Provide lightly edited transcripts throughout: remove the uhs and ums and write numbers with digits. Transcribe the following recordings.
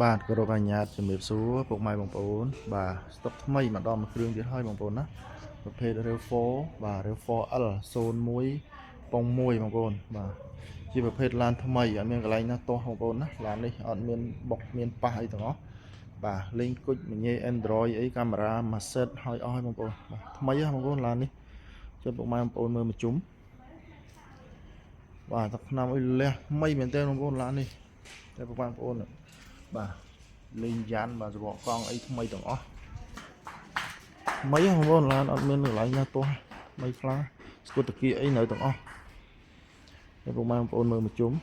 បាទគោរពអាជ្ញាតជំរាបសួរពុកម៉ែបងប្អូនបាទស្តុកថ្មីម្ដងមួយគ្រឿងទៀតហើយបងប្អូនណាប្រភេទ RAV4 បាទ RAV4L 01ប៉ុង1បងប្អូនបាទជាប្រភេទឡានថ្មីអត់មានកន្លែងណាទាស់បងប្អូនណាឡាននេះអត់មានបុកមានប៉ះអីទាំងអស់បាទលេងគុជមញ៉េ Android អីកាមេរ៉ាម៉ាសិតហើយអស់ហើយបងប្អូនបាទថ្មីហ៎បងប្អូនឡាននេះជួយពុកម៉ែបងប្អូនមើលមកជុំបាទទឹកថ្នាំអីលះថ្មីមែនទែនបងប្អូនឡាននេះតែពុកម៉ែបងប្អូនបាទលេងយ៉ានបាទសបកកង់អីថ្មីទាំងអស់ថ្មីបងប្អូនឡានអត់មានកន្លែងណាទាស់ថ្មីខ្លាំងស្គូតតាគីអីនៅទាំងអស់តែពុកម៉ែបងប្អូនមើលមកជុំ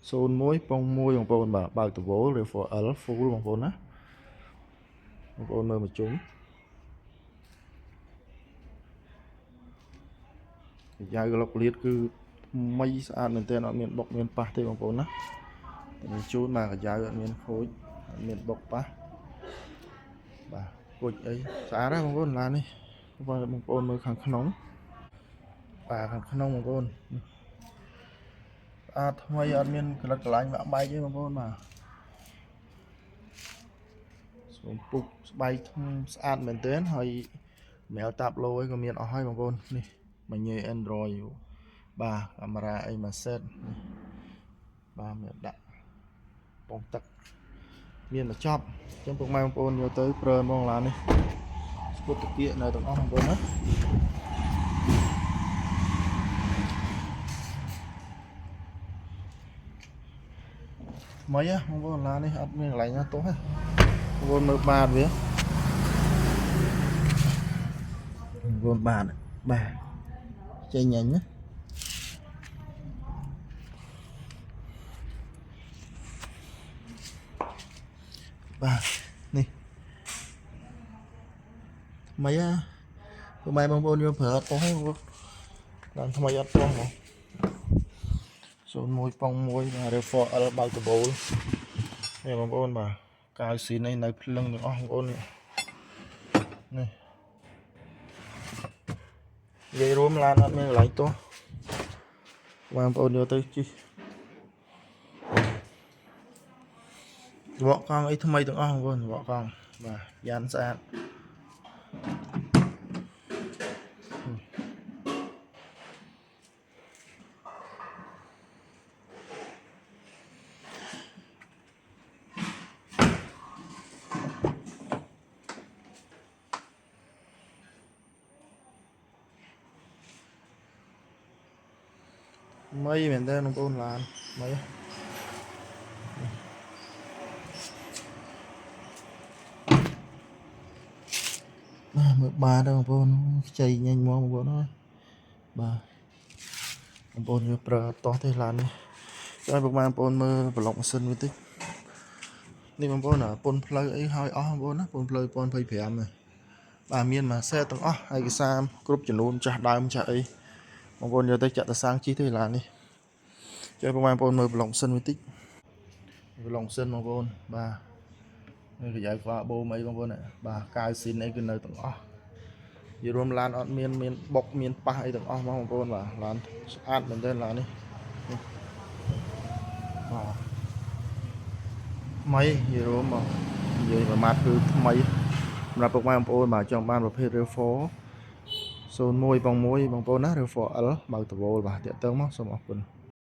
01ប៉ុង1បងប្អូនបាទបើកតវ៉ូ RAV4L full បងប្អូនណាបងប្អូនមើលមកជុំកាយ៉ៅក្លុកលៀតគឺថ្មីស្អាតមែនទែនអត់មានបុកមានប៉ះទេបងប្អូនណាតែជូនមកកាយ៉ៅអត់មានខូចអត់មានបុកប៉ះបាទគុជអីស្អាតណាស់បងប្អូនឡាននេះបងប្អូនមើលខាងក្នុងបាទខាងក្នុងបងប្អូនស្អាតថ្មីអត់មានកលិតកលាញ់បាក់បែកទេបងប្អូនបាទសូមពុកស្បែកស្អាតមែនទែនហើយមែវតាប់ឡូអីក៏មានអស់ហើយបងប្អូននេះមកញ៉េ Android បាទកាមេរ៉ាអីម៉ាសេតបាទមានដាក់ពងទឹកមានមកចប់អញ្ចឹងពុកម៉ែបងប្អូនយកទៅប្រើហ្មងឡាននេះស្ពុតតាគៀកនៅទាំងអស់បងប្អូនណាថ្មីបងប្អូនឡាននេះអត់មានកន្លែងណាទោះទេបងប្អូនមើលបាតវាបងប្អូនបាទចេញញញណាបាទនេះថ្មីពុកម៉ែបងប្អូនយកប្រើអត់ទោះទេបងប្អូនឡានថ្មីអត់ទោះហ្មង01ប៉ុង1បាទ RAV4L បើកដបូលនេះបងប្អូនបាទកាវស៊ីននេះនៅភ្លឹងទាំងអស់បងប្អូននេះនិយាយរួមឡានអត់មានកន្លែងទោះបងប្អូនយកទៅជិះវ៉កកង់អីថ្មីទាំងអស់បងប្អូនវ៉កកង់បាទយ៉ានស្អាតថ្មីមែនតើបងប្អូនឡានថ្មីមើលបាទបងប្អូនខ្ចីញញមកបងប្អូនអើយបាទបងប្អូនយកប្រើអត់តោះទេឡាននេះឲ្យពុកម៉ែបងប្អូនមើលប្លុកម៉ាស៊ីនវាតិចនេះបងប្អូនពន្ធផ្លូវអីហើយអស់បងប្អូនណាពន្ធផ្លូវ2025នេះបាទមានមួយសេតទាំងអស់ឯកសារគ្រប់ចំនួនចាស់ដើមចាស់អីបងប្អូនយកទៅចាក់តសាំងជិះទេឡាននេះជួយពុកម៉ែបងប្អូនមើលប្លុកម៉ាស៊ីនវាតិចប្លុកម៉ាស៊ីនបងប្អូនបាទនេះកាយ៉ៅក្បាលបូមអីបងប្អូនបាទកាវស៊ីនអីគឺនៅទាំងអស់និយាយរួមឡានអត់មានបុកមានប៉ះអីទាំងអស់បងប្អូនបាទឡានស្អាតមែនទែនឡាននេះបាទថ្មីនិយាយរួមមកនិយាយប្រមាថគឺថ្មីសម្រាប់ពុកម៉ែបងប្អូនបាទចង់បានប្រភេទ RAV4 01ប៉ុង1បងប្អូនណា RAV4L បើកតវ៉ូលបាទតាក់ទងមកសូមអរគុណ